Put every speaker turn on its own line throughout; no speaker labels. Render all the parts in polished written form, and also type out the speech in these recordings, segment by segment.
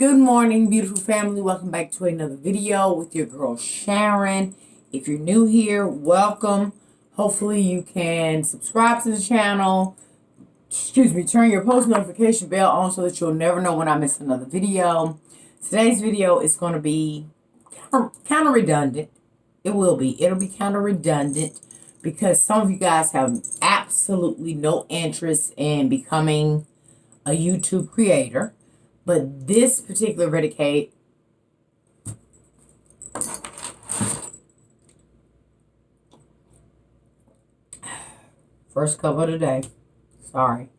Good morning, beautiful family. Welcome back to another video with your girl Sharon. If you're new here, welcome. Hopefully you can subscribe to the channel. Turn your post notification bell on so that you'll never know when I miss another video. Today's video is going to be kind of redundant. It'll be kind of redundant because some of you guys have absolutely no interest in becoming a YouTube creator. But this particular Redicate first cup of the day. Sorry.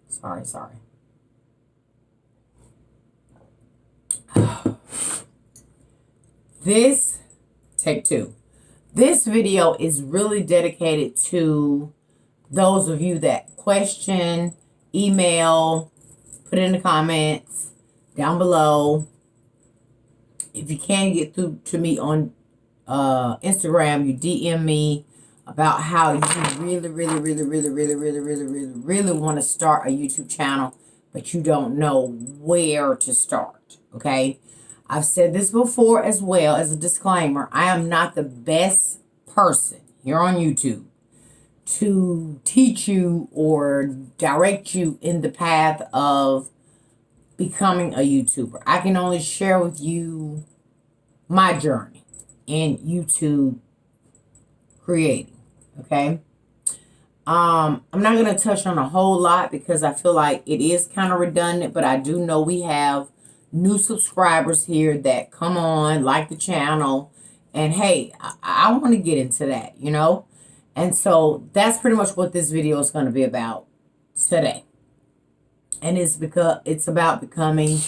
Take two. This video is really dedicated to those of you that question, email, put in the comments down below. If you can't get through to me on Instagram, you DM me about how you really want to start a YouTube channel, but you don't know where to start. Okay, I've said this before as well as a disclaimer. I am not the best person here on YouTube to teach you or direct you in the path of becoming a YouTuber. I can only share with you my journey in YouTube creating. Okay. I'm not going to touch on a whole lot because I feel like it is kind of redundant, but I do know we have new subscribers here that come on, like the channel, and hey, I want to get into that, you know? And so that's pretty much what this video is going to be about today. And it's about becoming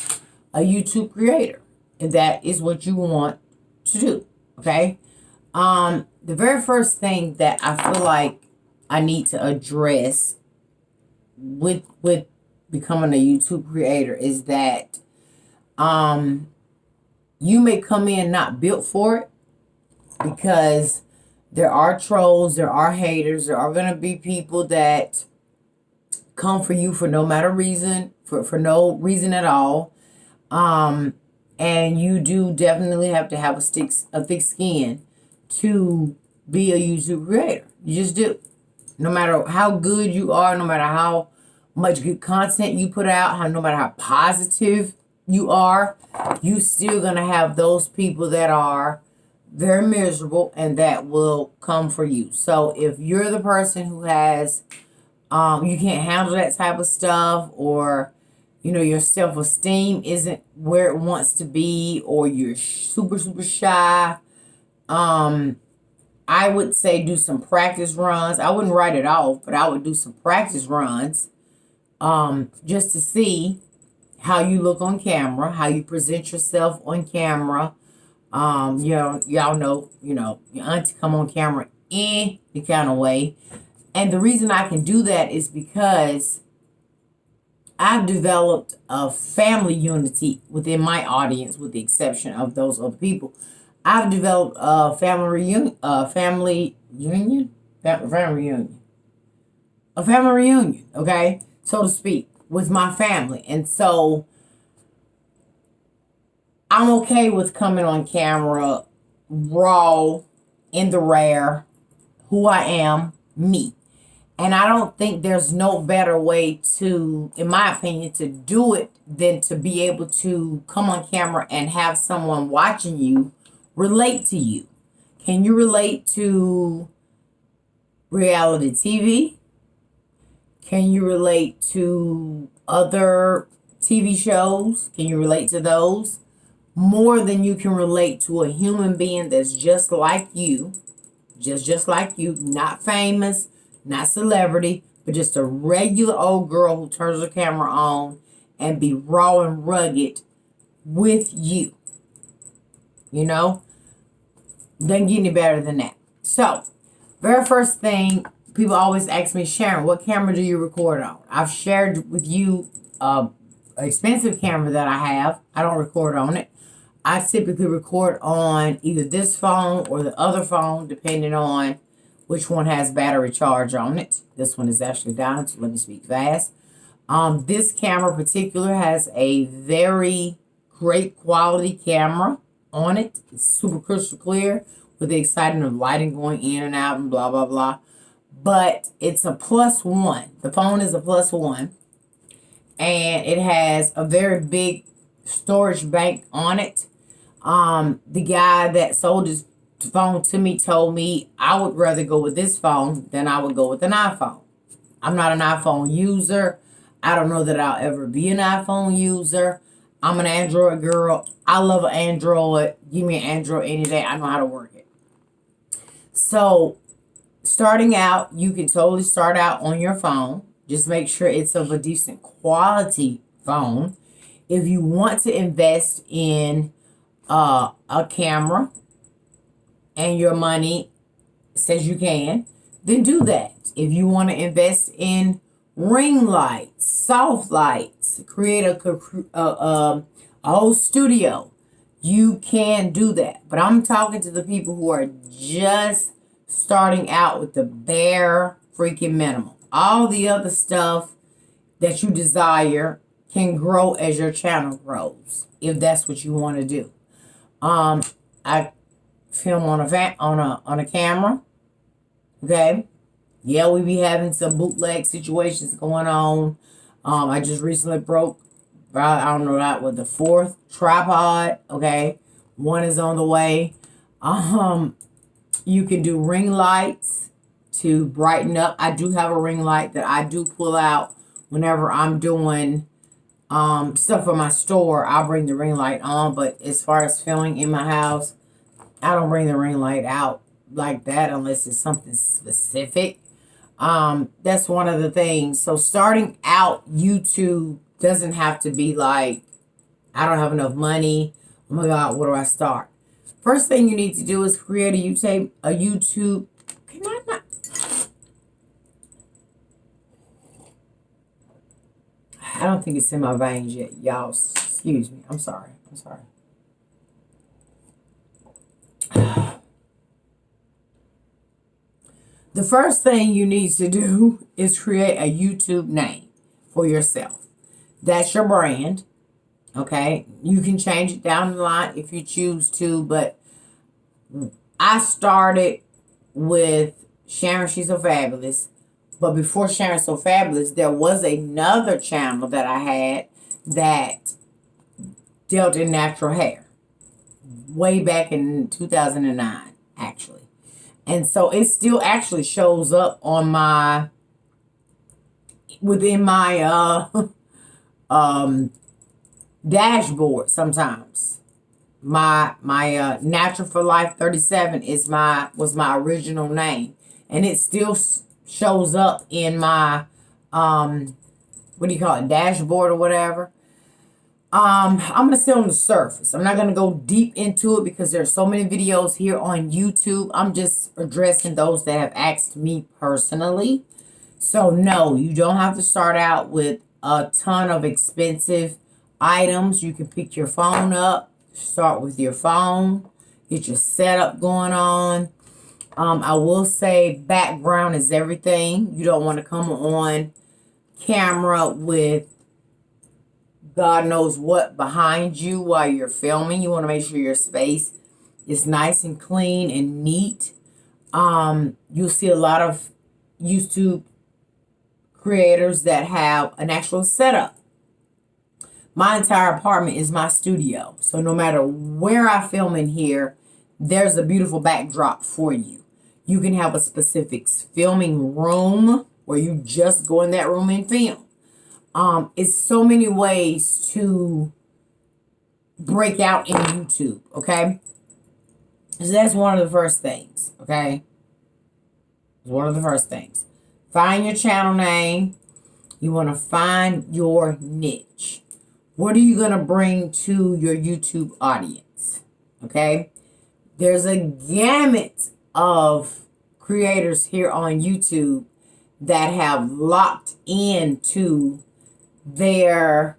a YouTube creator. And that is what you want to do. Okay. The very first thing that I feel like I need to address with becoming a YouTube creator is that you may come in not built for it, because there are trolls, there are haters, there are going to be people that come for you for no matter reason, for no reason at all. And you do definitely have to have a thick skin to be a YouTube creator. You just do. No matter how good you are, no matter how much good content you put out, no matter how positive you are, you still gonna have those people that are very miserable and that will come for you. So if you're the person who has you can't handle that type of stuff, or you know your self-esteem isn't where it wants to be, or you're super shy, I would say do some practice runs. I wouldn't write it off, but I would do some practice runs just to see how you look on camera, how you present yourself on camera. Y'all know, your auntie come on camera any kind of way. And the reason I can do that is because I've developed a family unity within my audience, with the exception of those other people. I've developed a family reunion, okay, so to speak, with my family. And so I'm okay with coming on camera raw, in the rare, who I am, me. And I don't think there's no better way to, in my opinion, to do it than to be able to come on camera and have someone watching you relate to you. Can you relate to reality TV? Can you relate to other TV shows? Can you relate to those? More than you can relate to a human being that's just like you. Just like you, not famous, not celebrity, but just a regular old girl who turns her camera on and be raw and rugged with you. Doesn't get any better than that. So, very first thing, people always ask me, Sharon, what camera do you record on? I've shared with you an expensive camera that I have. I don't record on it. I typically record on either this phone or the other phone, depending on which one has battery charge on it. This one is actually down, so let me speak fast. This camera in particular has a very great quality camera on it. It's super crystal clear with the exciting of lighting going in and out and blah, blah, blah. But it's a +1. The phone is a +1. And it has a very big storage bank on it. The guy that sold his phone to me told me I would rather go with this phone than I would go with an iPhone. I'm not an iPhone user. I don't know that I'll ever be an iPhone user. I'm an Android girl. I love an Android. Give me an Android any day. I know how to work it. So, starting out, you can totally start out on your phone. Just make sure it's of a decent quality phone. If you want to invest in a camera and your money says you can, then do that. If you want to invest in ring lights, soft lights, create a whole studio, you can do that. But I'm talking to the people who are just starting out with the bare freaking minimum. All the other stuff that you desire can grow as your channel grows, if that's what you want to do. I film on a camera. Okay. Yeah, we be having some bootleg situations going on. I just recently broke, I don't know that, with the 4th tripod. Okay. One is on the way. You can do ring lights to brighten up. I do have a ring light that I do pull out whenever I'm doing stuff for my store. I'll bring the ring light on, but as far as filming in my house, I don't bring the ring light out like that unless it's something specific. That's one of the things. So starting out, YouTube doesn't have to be like, I don't have enough money. Oh my God, where do I start? First thing you need to do is create a YouTube. Can I not? I don't think it's in my veins yet, y'all. Excuse me. I'm sorry. The first thing you need to do is create a YouTube name for yourself. That's your brand. Okay. You can change it down the line if you choose to, but I started with Sharon She's So Fabulous. But before Sharon So Fabulous, there was another channel that I had that dealt in natural hair. Way back in 2009, actually. And so it still actually shows up on within my dashboard sometimes. My Natural for Life 37 was my original name. And it still shows up in my what do you call it, dashboard or whatever. I'm gonna stay on the surface. I'm not gonna go deep into it because there's so many videos here on YouTube. I'm just addressing those that have asked me personally. So no, you don't have to start out with a ton of expensive items. You can pick your phone up, start with your phone, get your setup going on. I will say background is everything. You don't want to come on camera with God knows what behind you while you're filming. You want to make sure your space is nice and clean and neat. You'll see a lot of YouTube creators that have an actual setup. My entire apartment is my studio. So no matter where I film in here, there's a beautiful backdrop for you. You can have a specific filming room where you just go in that room and film. It's so many ways to break out in YouTube, okay? So that's one of the first things, okay? It's one of the first things. Find your channel name. You want to find your niche. What are you going to bring to your YouTube audience, okay? There's a gamut of creators here on YouTube that have locked into their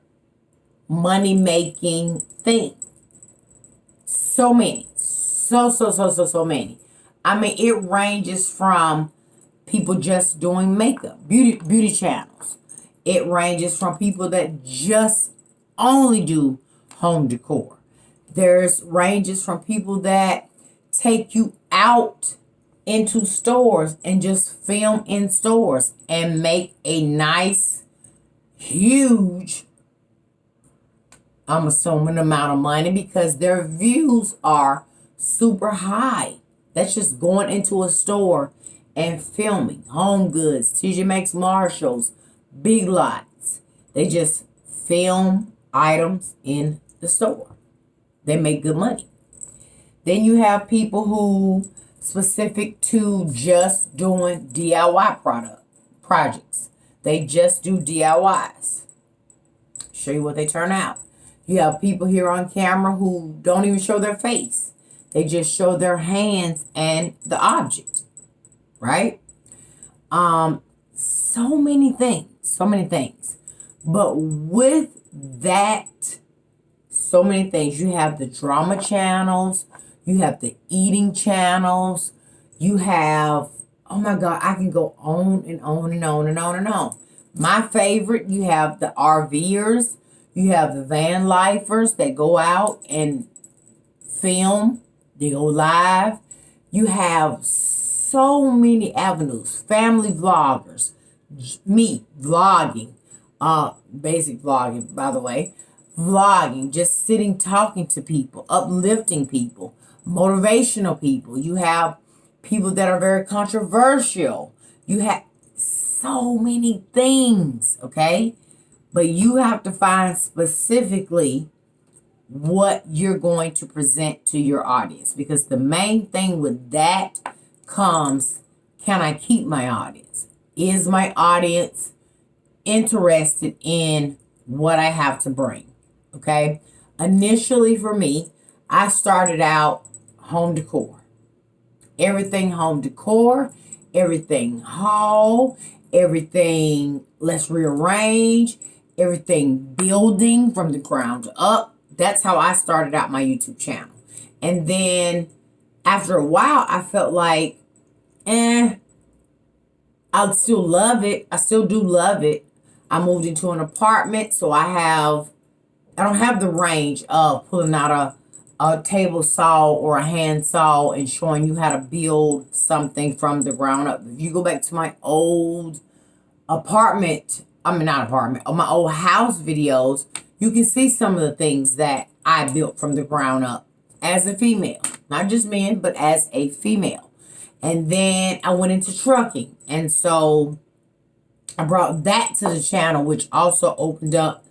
money-making thing. So many. So many. I mean, it ranges from people just doing makeup, beauty channels. It ranges from people that just only do home decor. There's ranges from people that take you out into stores and just film in stores and make a nice, huge, I'm assuming, amount of money because their views are super high. That's just going into a store and filming. Home Goods, TJ Maxx, Marshalls, Big Lots. They just film items in the store. They make good money. Then you have people who specific to just doing DIY projects. They just do DIYs. Show you what they turn out. You have people here on camera who don't even show their face. They just show their hands and the object. Right? So many things. But with that, so many things. You have the drama channels. You have the eating channels. You have, oh my God, I can go on and on and on and on and on. My favorite, you have the RVers. You have the van lifers that go out and film. They go live. You have so many avenues. Family vloggers. Me, vlogging. Basic vlogging, by the way. Vlogging, just sitting, talking to people, uplifting people, motivational people. You have people that are very controversial. You have so many things, okay? But you have to find specifically what you're going to present to your audience. Because the main thing with that comes, can I keep my audience? Is my audience interested in what I have to bring? Okay? Initially for me, I started out home decor. Everything home decor, everything haul, everything let's rearrange, everything building from the ground up. That's how I started out my YouTube channel. And then after a while, I felt like, I still love it. I still do love it. I moved into an apartment, so I don't have the range of pulling out a table saw or a hand saw and showing you how to build something from the ground up. If you go back to my old my old house videos, you can see some of the things that I built from the ground up as a female. Not just men, but as a female. And then I went into trucking. And so I brought that to the channel, which also opened up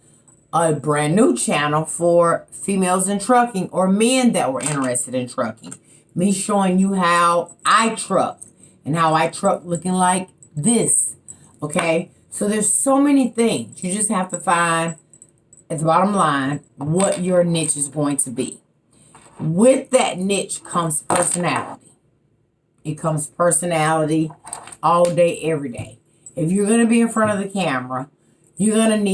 a brand new channel for females in trucking or men that were interested in trucking. Me showing you how I truck and how I truck looking like this. Okay? So there's so many things. You just have to find, at the bottom line, what your niche is going to be. With that niche comes personality. It comes personality all day, every day. If you're going to be in front of the camera, you're going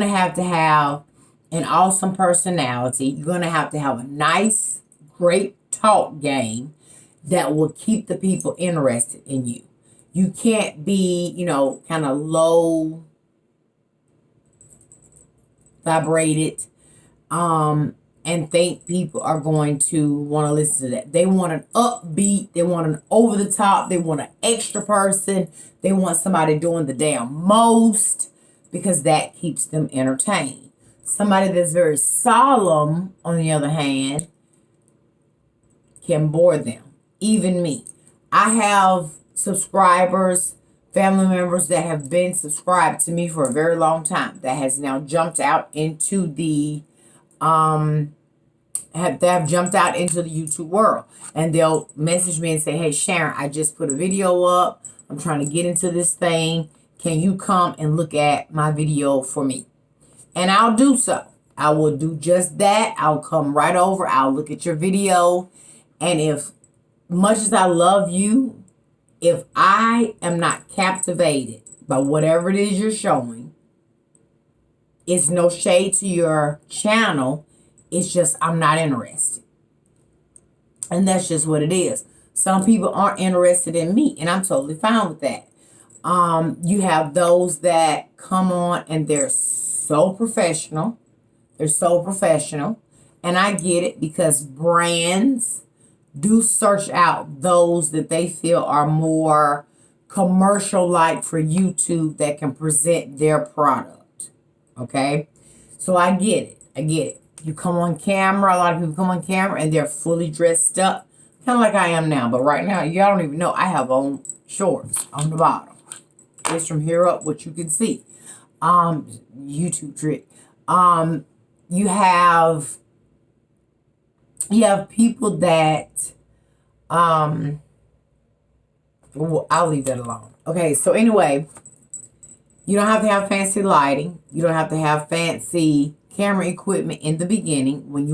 to have to have an awesome personality. You're going to have a nice, great talk game that will keep the people interested in you. You can't be, kind of low vibrated, and think people are going to want to listen to that. They want an upbeat. They want an over the top. They want an extra person. They want somebody doing the damn most because that keeps them entertained. Somebody that's very solemn, on the other hand, can bore them. Even me. I have subscribers, family members that have been subscribed to me for a very long time that has now jumped out into the have jumped out into the YouTube world, and they'll message me and say, hey Sharon, I just put a video up, I'm trying to get into this thing, can you come and look at my video for me? And I'll do so. I will do just that. I'll come right over, I'll look at your video, and if much as I love you, if I am not captivated by whatever it is you're showing, it's no shade to your channel. It's just I'm not interested. And that's just what it is. Some people aren't interested in me, and I'm totally fine with that. You have those that come on and they're so professional. They're so professional. And I get it because brands do search out those that they feel are more commercial-like for YouTube that can present their product. Okay? So I get it. I get it. You come on camera, a lot of people come on camera and they're fully dressed up. Kind of like I am now. But right now, y'all don't even know I have on shorts on the bottom. It's from here up what you can see. YouTube trick. You have people that well, I'll leave that alone. Okay, so anyway, you don't have to have fancy lighting. You don't have to have fancy camera equipment in the beginning when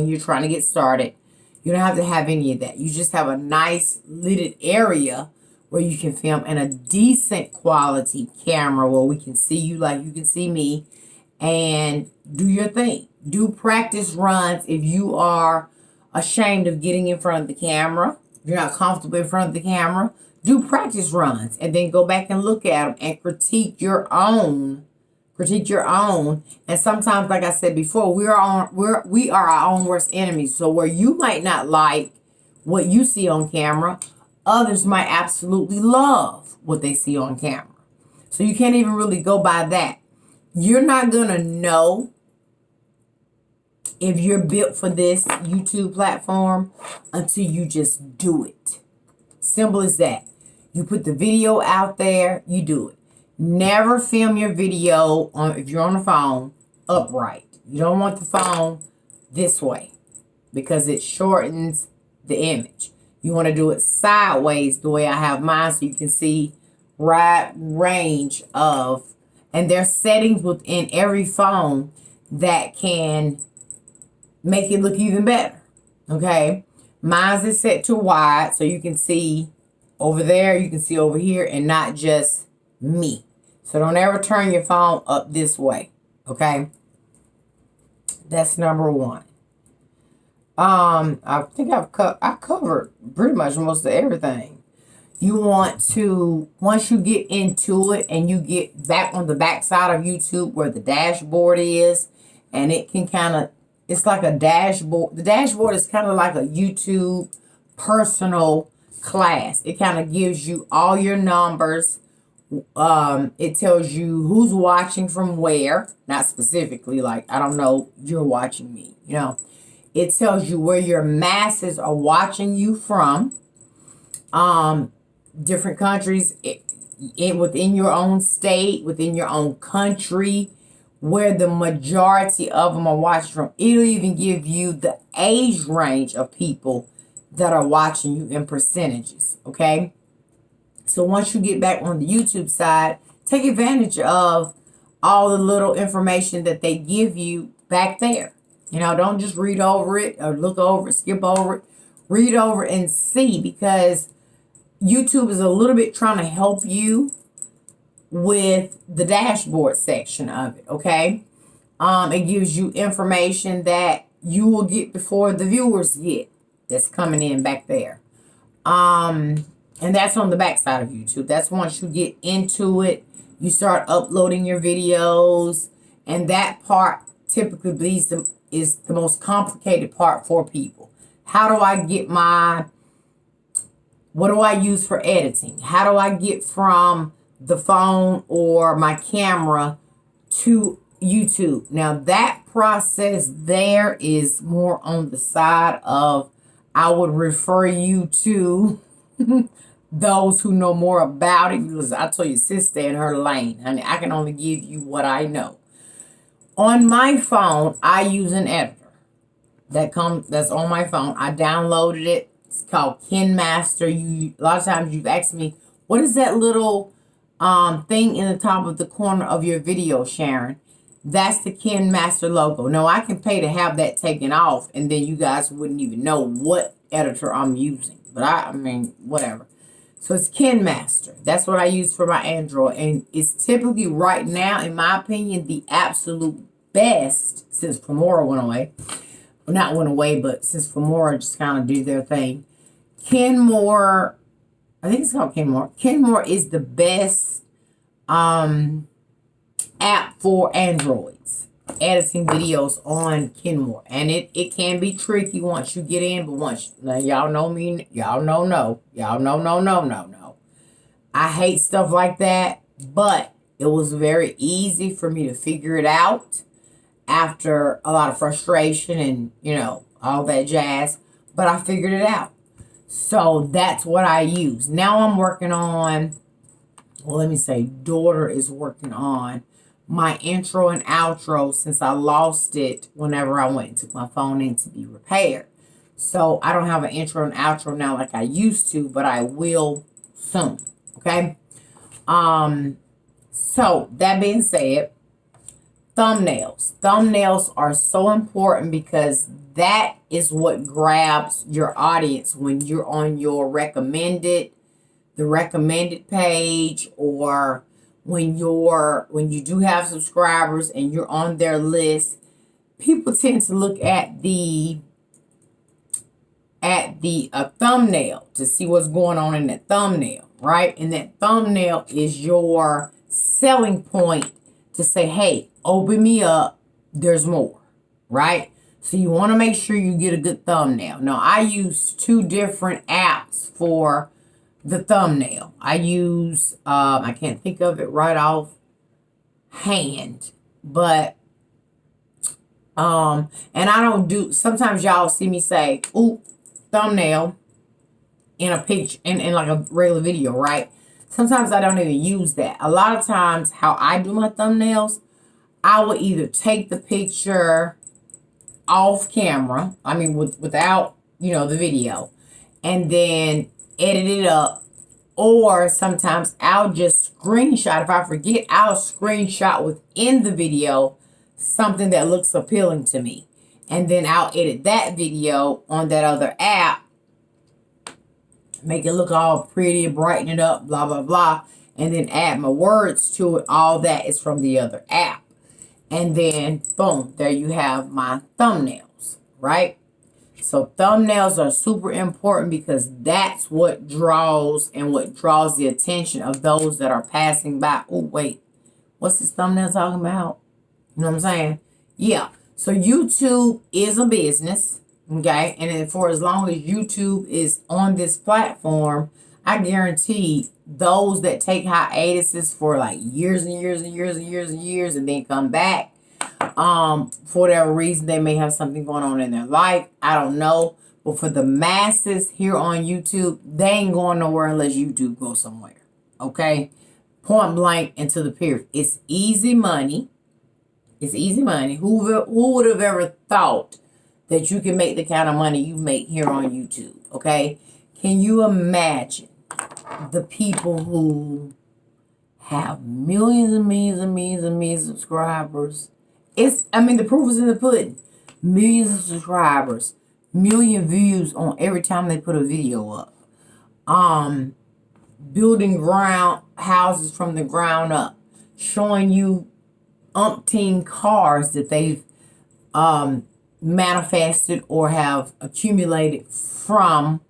you're trying to get started. You don't have to have any of that. You just have a nice lidded area where you can film in a decent quality camera where we can see you like you can see me and do your thing. Do practice runs if you are ashamed of getting in front of the camera. If you're not comfortable in front of the camera, do practice runs and then go back and look at them and critique your own. Critique your own. And sometimes, like I said before, we are our own worst enemies. So where you might not like what you see on camera, others might absolutely love what they see on camera. So you can't even really go by that. You're not going to know if you're built for this YouTube platform until you just do it. Simple as that. You put the video out there, you do it. Never film your video if you're on the phone upright. You don't want the phone this way because it shortens the image. You want to do it sideways the way I have mine so you can see right range of, and there's settings within every phone that can make it look even better. Okay, mine is set to wide so you can see over there, you can see over here, and not just me. So don't ever turn your phone up this way. Okay, that's number one. I think I covered pretty much most of everything. You want to, once you get into it and you get back on the back side of YouTube where the dashboard is, and it can kind of, it's like a dashboard. The dashboard is kind of like a YouTube personal class. It kind of gives you all your numbers. It tells you who's watching from where, not specifically like, I don't know, you're watching me, you know. It tells you where your masses are watching you from. Different countries within your own state, within your own country, where the majority of them are watching from. It'll even give you the age range of people that are watching you in percentages, okay? So once you get back on the YouTube side, take advantage of all the little information that they give you back there. You know, don't just read over it or look over it, skip over it. Read over it and see, because YouTube is a little bit trying to help you with the dashboard section of it, okay? It gives you information that you will get before the viewers get that's coming in back there. And that's on the back side of YouTube. That's once you get into it, you start uploading your videos, and that part typically is the most complicated part for people. How do I get what do I use for editing? How do I get from the phone or my camera to YouTube? Now that process there is more on the side of, I would refer you to those who know more about it, because I told you, sis, stay in her lane. I mean, I can only give you what I know. On my phone, I use an editor that's on my phone. I downloaded it. It's called CHNNELS. A lot of times you've asked me, what is that little thing in the top of the corner of your video, Sharon? That's the CHNNELS logo. No, I can pay to have that taken off, and then you guys wouldn't even know what editor I'm using. But I mean, whatever. So it's CHNNELS. That's what I use for my Android. And it's typically right now, in my opinion, the absolute best since Filmora went away. Well, not went away, but since Filmora just kind of did their thing. Kenmore, I think it's called Kenmore. Kenmore is the best app for Androids. editing videos on Kenmore. And it can be tricky once you get in, but now y'all know me, y'all know no. Y'all know no. I hate stuff like that, but it was very easy for me to figure it out after a lot of frustration and, you know, all that jazz. But I figured it out. So that's what I use. Now I'm working on, well, let me say, daughter is working on my intro and outro since I lost it whenever I went and took my phone in to be repaired. So I don't have an intro and outro now like I used to, but I will soon. Okay? So that being said, thumbnails. Thumbnails are so important because that is what grabs your audience when you're on your recommended page, or when you do have subscribers and you're on their list. People tend to look at the thumbnail to see what's going on in that thumbnail, right? And that thumbnail is your selling point to say, hey, open me up, there's more, right? So you want to make sure you get a good thumbnail. Now, I use 2 different apps for the thumbnail. I use, I can't think of it right off hand, but, and I don't do, sometimes y'all see me say, ooh, thumbnail in a picture, in like a regular video, right? Sometimes I don't even use that. A lot of times how I do my thumbnails, I will either take the picture off camera, I mean without, you know, the video, and then edit it up, or sometimes I'll just screenshot. If I forget, I'll screenshot within the video something that looks appealing to me, and then I'll edit that video on that other app, make it look all pretty, brighten it up, blah blah blah, and then add my words to it. All that is from the other app. And then, boom, there you have my thumbnails, right? So thumbnails are super important because that's what draws the attention of those that are passing by. Oh, wait, what's this thumbnail talking about? You know what I'm saying? Yeah. So YouTube is a business, okay? And then for as long as YouTube is on this platform, I guarantee those that take hiatuses for like years and years and years and years and years and then come back, for whatever reason, they may have something going on in their life. I don't know. But for the masses here on YouTube, they ain't going nowhere unless YouTube goes somewhere. Okay? Point blank and to the period. It's easy money. It's easy money. Who would have ever thought that you can make the kind of money you make here on YouTube? Okay? Can you imagine the people who have millions and millions and millions and millions of subscribers? The proof is in the pudding. Millions of subscribers, million views on every time they put a video up. Building houses from the ground up, showing you umpteen cars that they've manifested or have accumulated from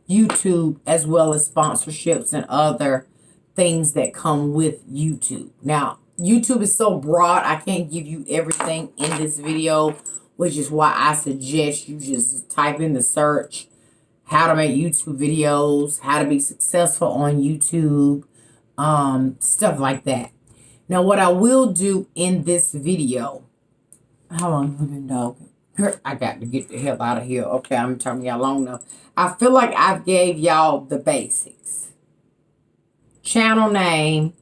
YouTube, as well as sponsorships and other things that come with YouTube. Now, YouTube is so broad, I can't give you everything in this video, which is why I suggest you just type in the search, how to make YouTube videos, how to be successful on YouTube, stuff like that. Now, what I will do in this video, how long have we been talking? I got to get the hell out of here. Okay, I'm talking y'all long enough. I feel like I've gave y'all the basics. Channel name.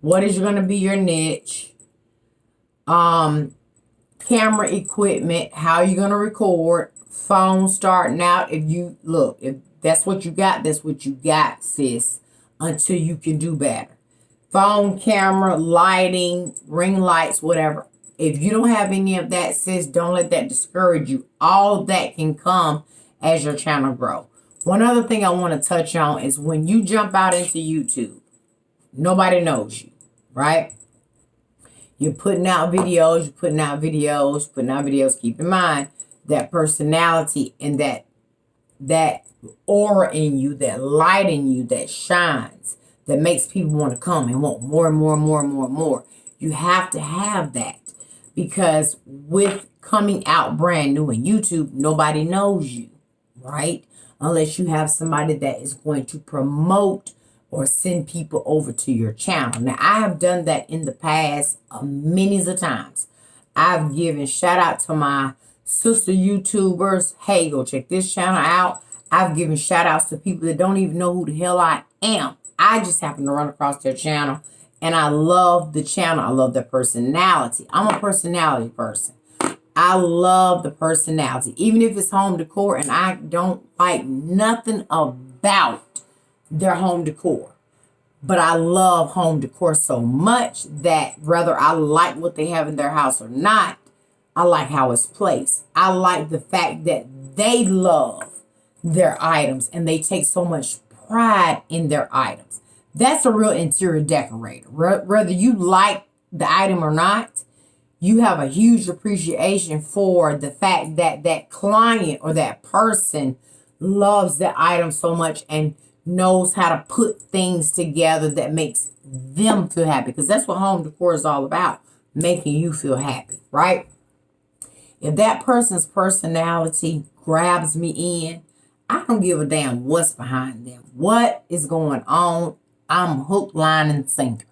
What is going to be your niche? Camera equipment. How you going to record? Phone starting out. If that's what you got, that's what you got, sis. Until you can do better. Phone, camera, lighting, ring lights, whatever. If you don't have any of that, sis, don't let that discourage you. All that can come as your channel grow. One other thing I want to touch on is when you jump out into YouTube, nobody knows you, right? You're putting out videos, Keep in mind that personality and that aura in you, that light in you that shines, that makes people want to come and want more and more and more and more and more. You have to have that. because with coming out brand new in YouTube, nobody knows you, right? Unless you have somebody that is going to promote or send people over to your channel. Now, I have done that in the past many a times. I've given shout out to my sister YouTubers. Hey, go check this channel out. I've given shout outs to people that don't even know who the hell I am. I just happen to run across their channel and I love the channel. I love their personality. I'm a personality person. I love the personality, even if it's home decor, and I don't like nothing about their home decor. But I love home decor so much that whether I like what they have in their house or not, I like how it's placed. I like the fact that they love their items and they take so much pride in their items. That's a real interior decorator. Whether you like the item or not, you have a huge appreciation for the fact that that client or that person loves the item so much and knows how to put things together that makes them feel happy. Because that's what home decor is all about, making you feel happy, right? If that person's personality grabs me in, I don't give a damn what's behind them. What is going on? I'm hook, line, and sinker,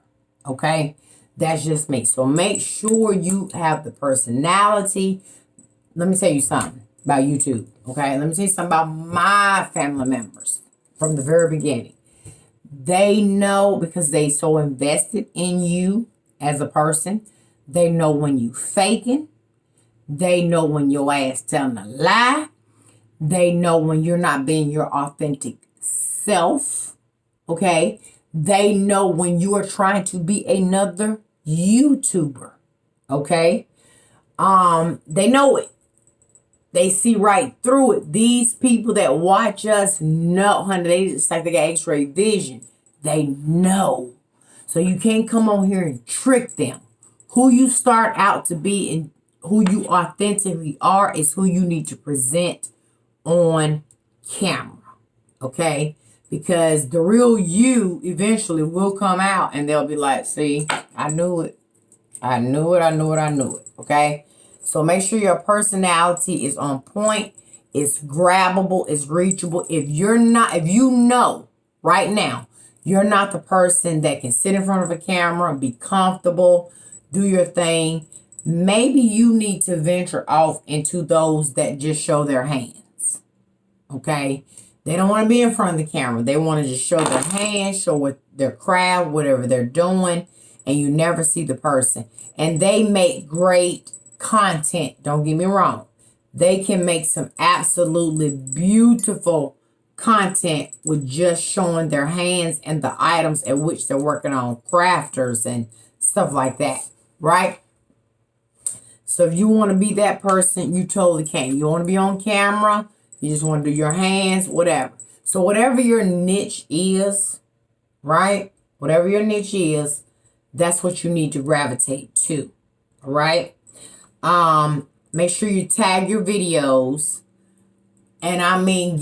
okay? That's just me. So make sure you have the personality. Let me tell you something about YouTube, okay? Let me tell you something about my family members from the very beginning. They know because they so invested in you as a person. They know when you faking. They know when your ass telling a lie. They know when you're not being your authentic self, okay? They know when you are trying to be another YouTuber, okay? They know it. They see right through it. These people that watch us know, honey, they just like they got x-ray vision. They know. So you can't come on here and trick them. Who you start out to be and who you authentically are is who you need to present on camera, okay? Because the real you eventually will come out and they'll be like, see, I knew it. I knew it, I knew it, I knew it, okay? So make sure your personality is on point. It's grabbable, it's reachable. If you know right now, you're not the person that can sit in front of a camera and be comfortable, do your thing, maybe you need to venture off into those that just show their hands, okay? They don't want to be in front of the camera. They want to just show their hands, show what their craft, whatever they're doing, and you never see the person. And they make great content, don't get me wrong. They can make some absolutely beautiful content with just showing their hands and the items at which they're working on, crafters and stuff like that, right? So if you want to be that person, you totally can. You want to be on camera, you just want to do your hands, whatever. So whatever your niche is, right? Whatever your niche is, that's what you need to gravitate to, all right? Make sure you tag your videos. And I mean,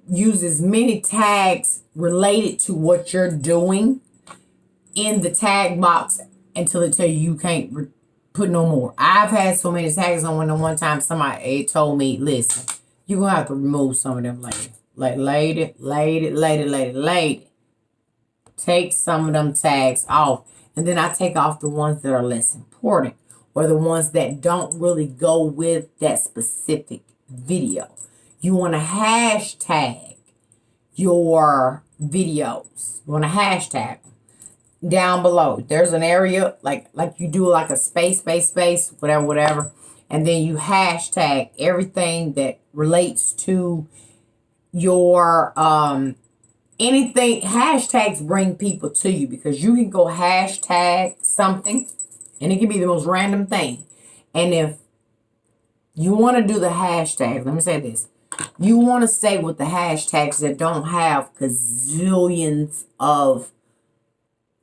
use as many tags related to what you're doing in the tag box until it tell you can't put no more. I've had so many tags on one time somebody told me, listen, you're going to have to remove some of them later. Like, lady. Take some of them tags off. And then I take off the ones that are less important or the ones that don't really go with that specific video. You want to hashtag your videos. You want to hashtag them down below. There's an area like you do like a space, whatever. And then you hashtag everything that relates to your anything. Hashtags bring people to you because you can go hashtag something and it can be the most random thing. And if you want to do the hashtag, let me say this. You want to stay with the hashtags that don't have gazillions of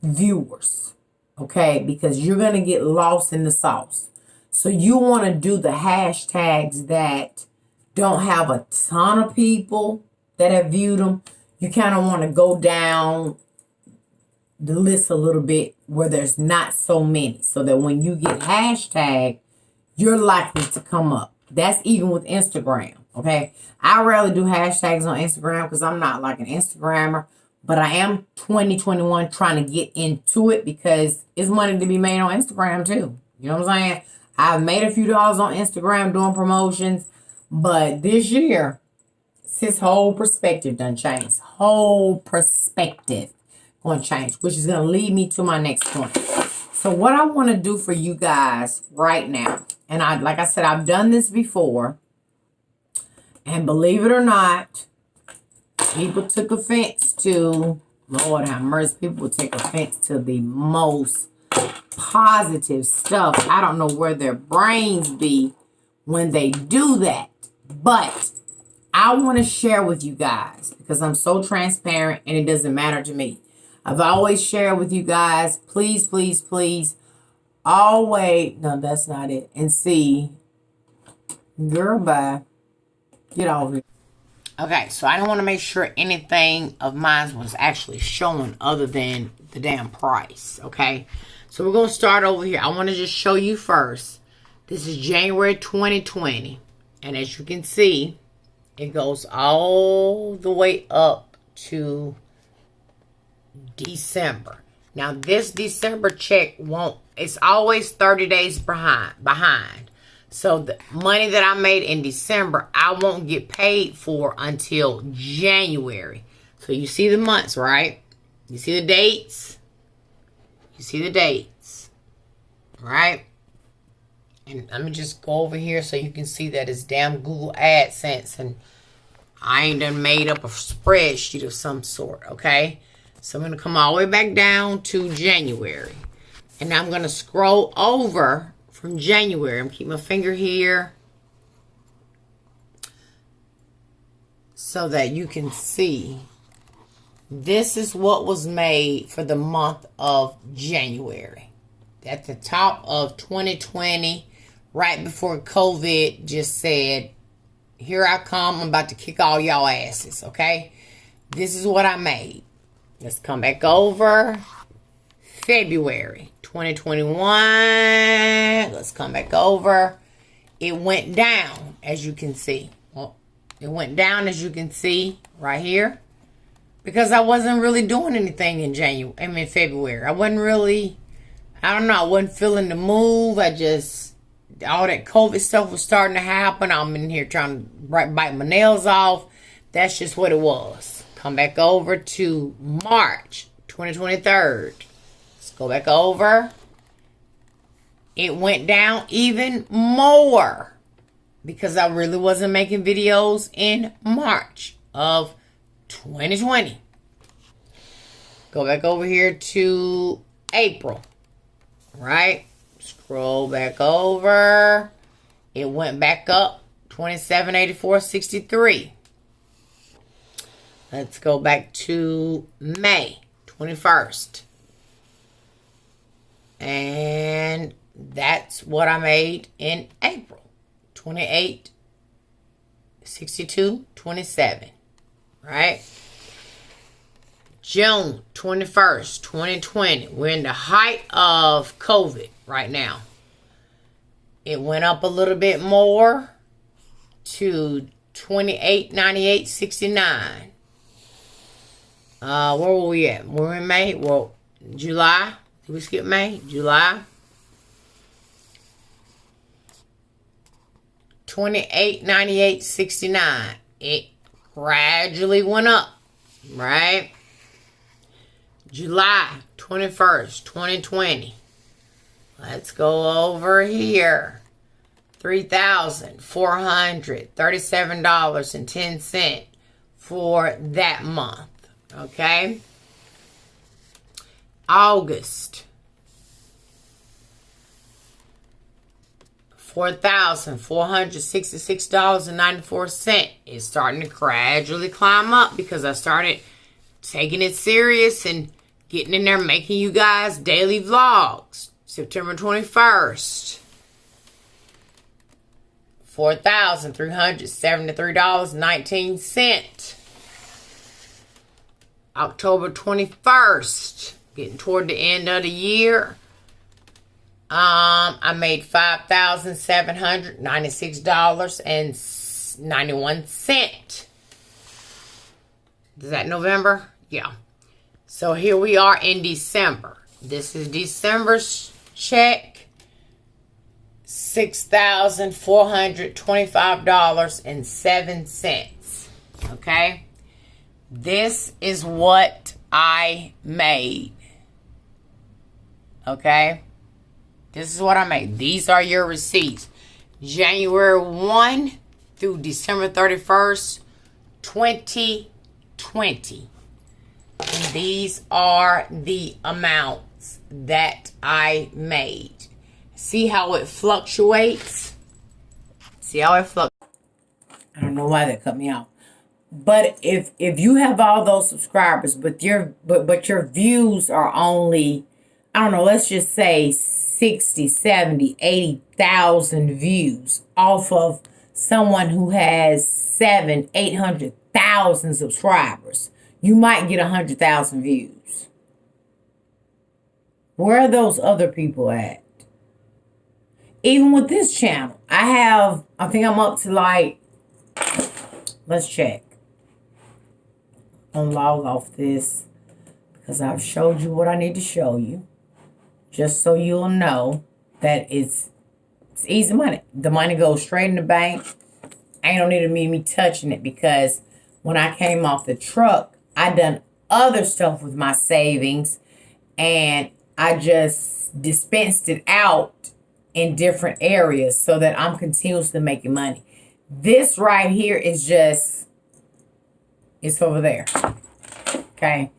viewers, okay? Because you're going to get lost in the sauce. So you want to do the hashtags that don't have a ton of people that have viewed them. You kind of want to go down the list a little bit where there's not so many. So that when you get hashtagged, you're likely to come up. That's even with Instagram, okay? I rarely do hashtags on Instagram because I'm not like an Instagrammer, but I am 2021 trying to get into it because it's money to be made on Instagram too. You know what I'm saying? I've made a few dollars on Instagram doing promotions, but this year, his whole perspective done changed. Whole perspective going to change, which is going to lead me to my next point. So what I want to do for you guys right now, and like I said, I've done this before, and believe it or not, people took offense to, Lord have mercy, people take offense to the most positive stuff. I don't know where their brains be when they do that, but I want to share with you guys because I'm so transparent and it doesn't matter to me. I've always shared with you guys, please, please, please, always, no, that's not it. And see, girl, bye. Get over here. Okay, so I don't want to make sure anything of mine was actually showing other than the damn price, okay? So we're going to start over here. I want to just show you first. This is January 2020. And as you can see, it goes all the way up to December. Now, this December check won't, it's always 30 days behind. So the money that I made in December, I won't get paid for until January. So you see the months, right? You see the dates? You see the dates, right? And let me just go over here so you can see that it's damn Google AdSense and I ain't done made up a spreadsheet of some sort, okay? So I'm going to come all the way back down to January. And now I'm going to scroll over from January. I'm keeping my finger here so that you can see. This is what was made for the month of January. At the top of 2020, right before COVID just said, here I come, I'm about to kick all y'all asses, okay? This is what I made. Let's come back over. February 2021. Let's come back over. It went down, as you can see. Well, it went down, as you can see, right here. Because I wasn't really doing anything in February. I wasn't really, I don't know, I wasn't feeling the move. I just, all that COVID stuff was starting to happen. I'm in here trying to bite my nails off. That's just what it was. Come back over to March 2023. Let's go back over. It went down even more because I really wasn't making videos in March of 2020. Go back over here to April, right? Scroll back over. It went back up 2784.63. Let's go back to May 21st. And that's what I made in April. 2862.27. Right? June 21st, 2020. We're in the height of COVID right now. It went up a little bit more to 2898.69. Where were we at? We're in May. Well, July. Did we skip May? July. 2898.69. It gradually went up, right? July 21st, 2020. Let's go over here. $3,437.10 for that month. Okay. August. $4,466.94. It's starting to gradually climb up because I started taking it serious and getting in there making you guys daily vlogs. September 21st. $4,373.19. October 21st. Getting toward the end of the year. I made $5,796.91. Is that November? Yeah. So here we are in December. This is December's check. $6,425.07. Okay. This is what I made. Okay. This is what I made. These are your receipts. January 1 through December 31st, 2020. And these are the amounts that I made. See how it fluctuates? See how it fluctuates? I don't know why that cut me off. But if you have all those subscribers, but your views are only, I don't know, let's just say 60, 70, 80,000 views off of someone who has 800,000 subscribers, you might get 100,000 views. Where are those other people at? Even with this channel, I think I'm up to like, let's check. I'm log off this because I've showed you what I need to show you. Just so you'll know that it's easy money. The money goes straight in the bank. Ain't no need of me touching it because when I came off the truck, I done other stuff with my savings and I just dispensed it out in different areas so that I'm continuously making money. This right here is just, it's over there. Okay.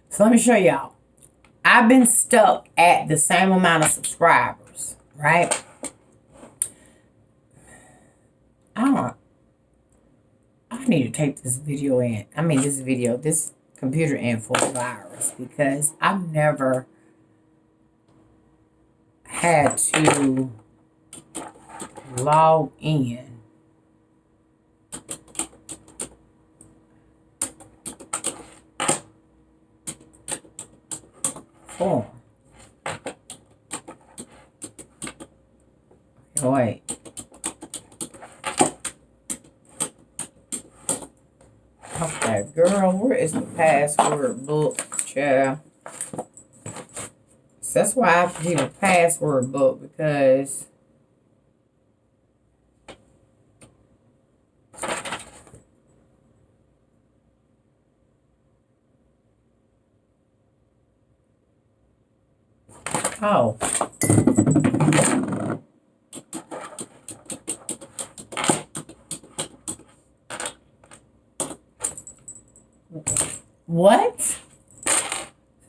So let me show y'all. I've been stuck at the same amount of subscribers, right? I need to take this computer in for a virus because I've never had to log in. Form. Okay, wait. Okay, girl, where is the password book, child? So that's why I have to keep a password book because oh. What?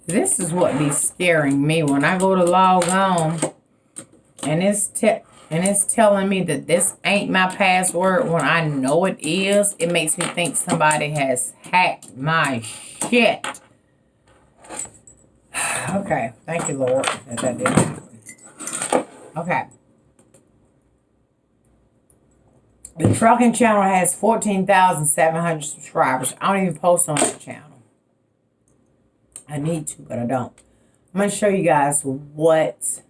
This is what be scaring me when I go to log on and it's telling me that this ain't my password when I know it is. It makes me think somebody has hacked my shit. Okay, thank you, Lord, that didn't happen. Okay. The trucking channel has 14,700 subscribers. I don't even post on that channel. I need to, but I don't. I'm going to show you guys what...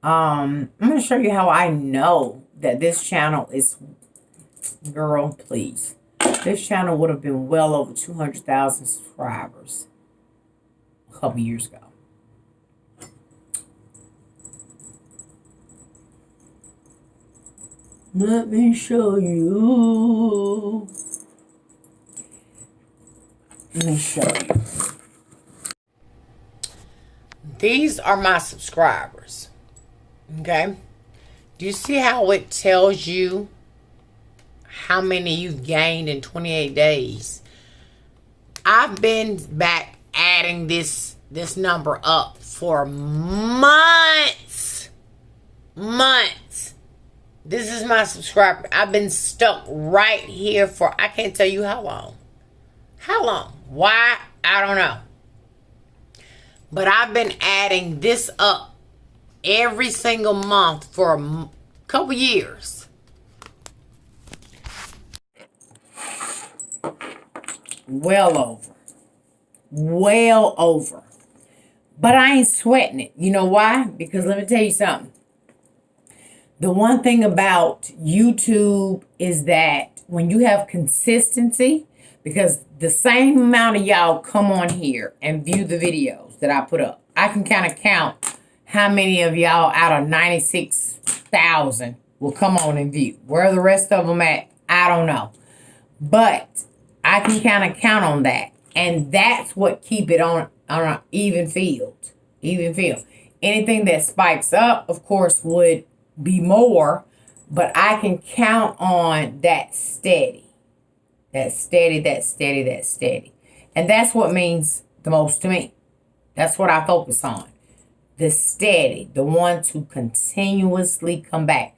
I'm going to show you how I know that this channel is... Girl, please. This channel would have been well over 200,000 subscribers a couple years ago. Let me show you. Let me show you. These are my subscribers. Okay. Do you see how it tells you how many you've gained in 28 days? I've been back adding this number up for months. Months. This is my subscriber. I've been stuck right here for, I can't tell you how long. How long? Why? I don't know. But I've been adding this up every single month for a couple years. Well over. But I ain't sweating it. You know why? Because let me tell you something. The one thing about YouTube is that when you have consistency, because the same amount of y'all come on here and view the videos that I put up. I can kind of count how many of y'all out of 96,000 will come on and view. Where the rest of them at, I don't know. But I can kind of count on that. And that's what keep it on an even field. Even field. Anything that spikes up, of course, would be more. But I can count on that steady. That steady, that steady, that steady. And that's what means the most to me. That's what I focus on. The steady. The ones who continuously come back.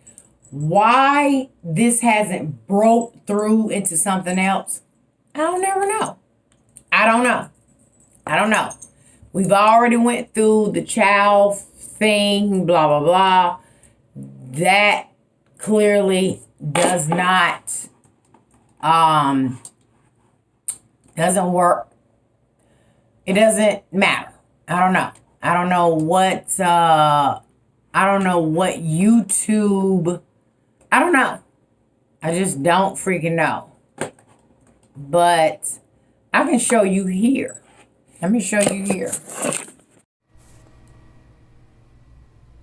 Why this hasn't broke through into something else, I'll never know. I don't know. I don't know. We've already went through the child thing, blah, blah, blah. That clearly does not, doesn't work. It doesn't matter. I don't know. I don't know what YouTube, I don't know. I just don't freaking know. But I can show you here. Let me show you here.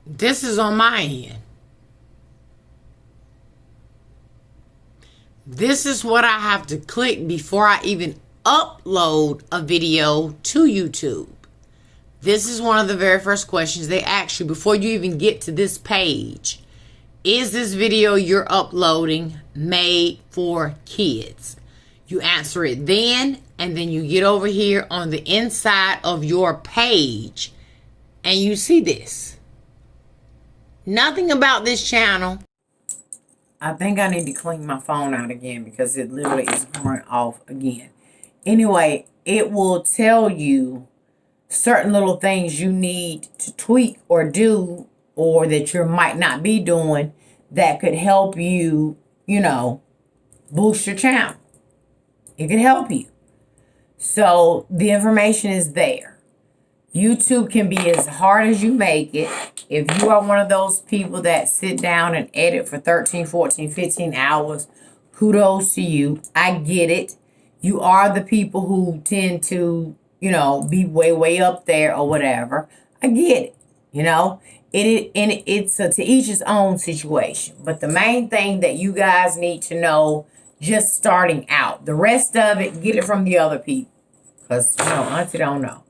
This is on my end. This is what I have to click before I even upload a video to YouTube. This is one of the very first questions they ask you before you even get to this page. Is this video you're uploading made for kids? You answer it then, and then you get over here on the inside of your page, and you see this. Nothing about this channel. I think I need to clean my phone out again because it literally is going off again. Anyway, it will tell you certain little things you need to tweak or do, or that you might not be doing, that could help you, you know, boost your channel. It could help you. So the information is there. YouTube can be as hard as you make it. If you are one of those people that sit down and edit for 13, 14, 15 hours, kudos to you. I get it. You are the people who tend to, you know, be way, way up there or whatever. I get it. You know, it's to each his own situation. But the main thing that you guys need to know, just starting out, the rest of it, get it from the other people. Because, you know, Auntie don't know.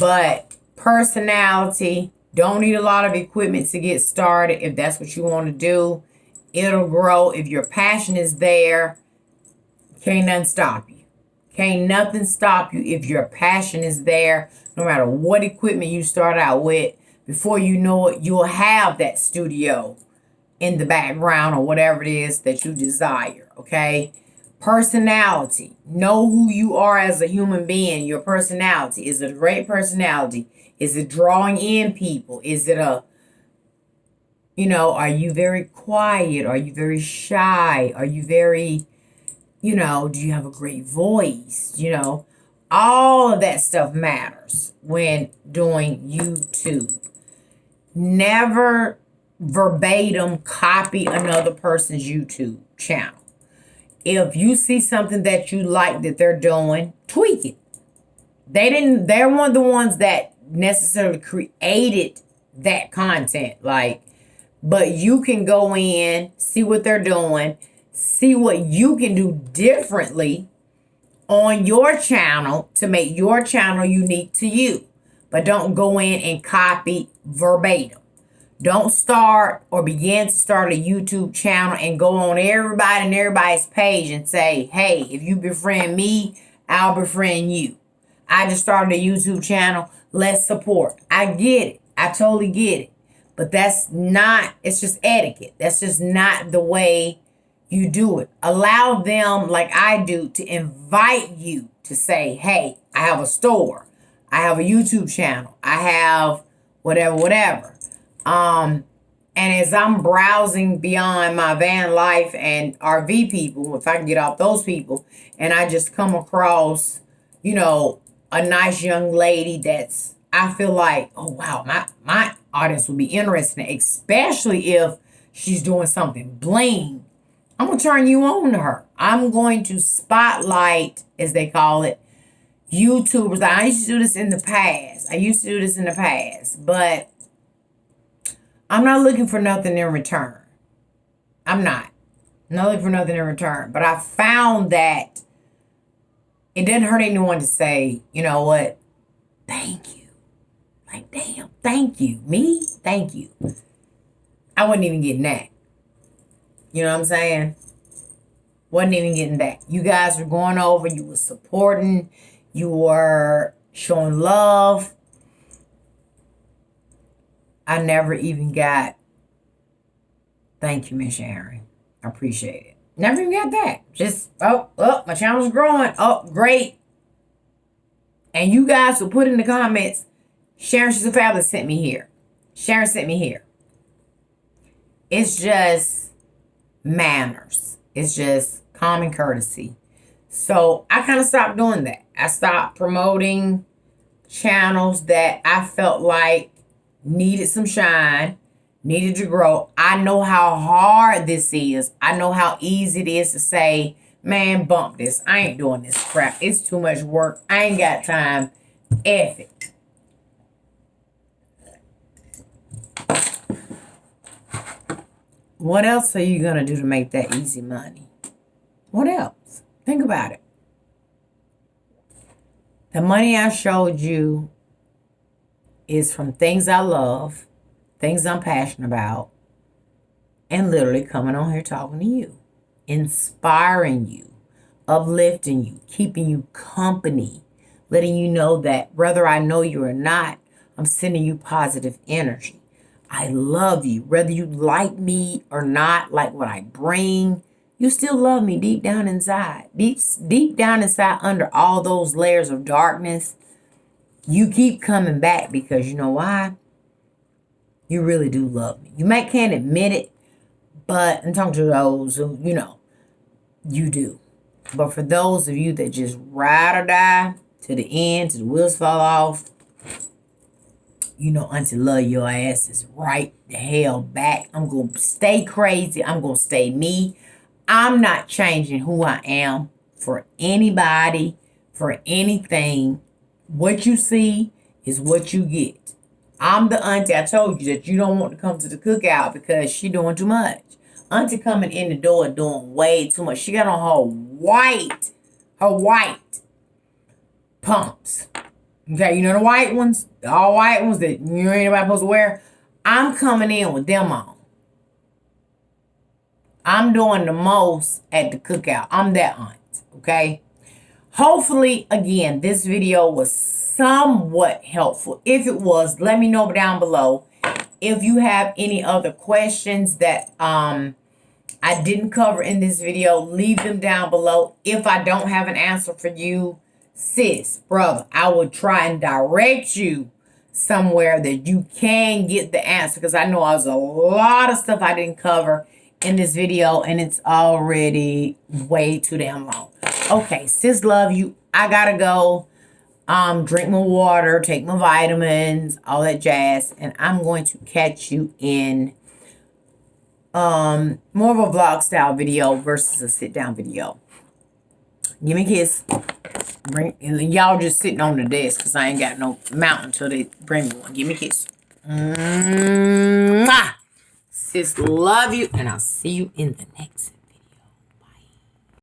But personality, don't need a lot of equipment to get started. If that's what you want to do, it'll grow. If your passion is there, can't nothing stop you. Can't nothing stop you if your passion is there. No matter what equipment you start out with, before you know it, you'll have that studio in the background or whatever it is that you desire, okay? Personality. Know who you are as a human being. Your personality. Is it a great personality? Is it drawing in people? Is it a, you know, are you very quiet? Are you very shy? Are you very, you know, do you have a great voice? You know, all of that stuff matters when doing YouTube. Never verbatim copy another person's YouTube channel. If you see something that you like that they're doing, tweak it. They're one of the ones that necessarily created that content. But you can go in, see what they're doing, see what you can do differently on your channel to make your channel unique to you. But don't go in and copy verbatim. Don't start or begin to start a YouTube channel and go on everybody and everybody's page and say, hey, if you befriend me, I'll befriend you. I just started a YouTube channel. Let's support. I get it. I totally get it. But that's not, it's just etiquette. That's just not the way you do it. Allow them, like I do, to invite you to say, hey, I have a store. I have a YouTube channel. I have whatever. And as I'm browsing beyond my van life and RV people, if I can get off those people, and I just come across, you know, a nice young lady that's I feel like, oh wow, my audience will be interested, especially if she's doing something bling. I'm gonna turn you on to her. I'm going to spotlight, as they call it, YouTubers. I used to do this in the past. But I'm not looking for nothing in return. I'm not looking for nothing in return. But I found that it didn't hurt anyone to say, you know what, thank you. Like, damn, thank you. Me? Thank you. I wasn't even getting that. You know what I'm saying? Wasn't even getting that. You guys were going over. You were supporting. You were showing love. I never even got, thank you, Miss Sharon. I appreciate it. Never even got that. Just, oh, my channel's growing. Oh, great. And you guys will put in the comments, Sharon, she's a fabulous, sent me here. Sharon sent me here. It's just manners. It's just common courtesy. So I kind of stopped doing that. I stopped promoting channels that I felt like needed some shine, needed to grow. I know how hard this is. I know how easy it is to say, man, bump this. I ain't doing this crap. It's too much work. I ain't got time. F it. What else are you going to do to make that easy money? What else? Think about it. The money I showed you is from things I love, things I'm passionate about, and literally coming on here talking to you, inspiring you, uplifting you, keeping you company, letting you know that whether I know you or not, I'm sending you positive energy. I love you. Whether you like me or not, like what I bring, you still love me deep down inside. Deep down inside, under all those layers of darkness, you keep coming back because you know why? You really do love me. You can't admit it, but I'm talking to those who, you know, you do. But for those of you that just ride or die to the end, to the wheels fall off, you know, Auntie love your ass is right the hell back. I'm going to stay crazy. I'm going to stay me. I'm not changing who I am for anybody, for anything. What you see is what you get. I'm the auntie I told you that you don't want to come to the cookout because she doing too much. Auntie coming in the door doing way too much. She got on her white pumps. Okay, you know the white ones? The all white ones that you ain't nobody supposed to wear? I'm coming in with them on. I'm doing the most at the cookout. I'm that aunt, okay? Hopefully, again, this video was somewhat helpful. If it was, let me know down below. If you have any other questions that I didn't cover in this video, leave them down below. If I don't have an answer for you, sis, brother, I will try and direct you somewhere that you can get the answer, because I know there's a lot of stuff I didn't cover in this video and it's already way too damn long. Okay, sis, love you. I gotta go drink my water, take my vitamins, all that jazz, and I'm going to catch you in more of a vlog style video versus a sit down video. Give me a kiss. Y'all just sitting on the desk because I ain't got no mount until they bring me one. Give me a kiss. Mwah! Sis, love you, and I'll see you in the next video.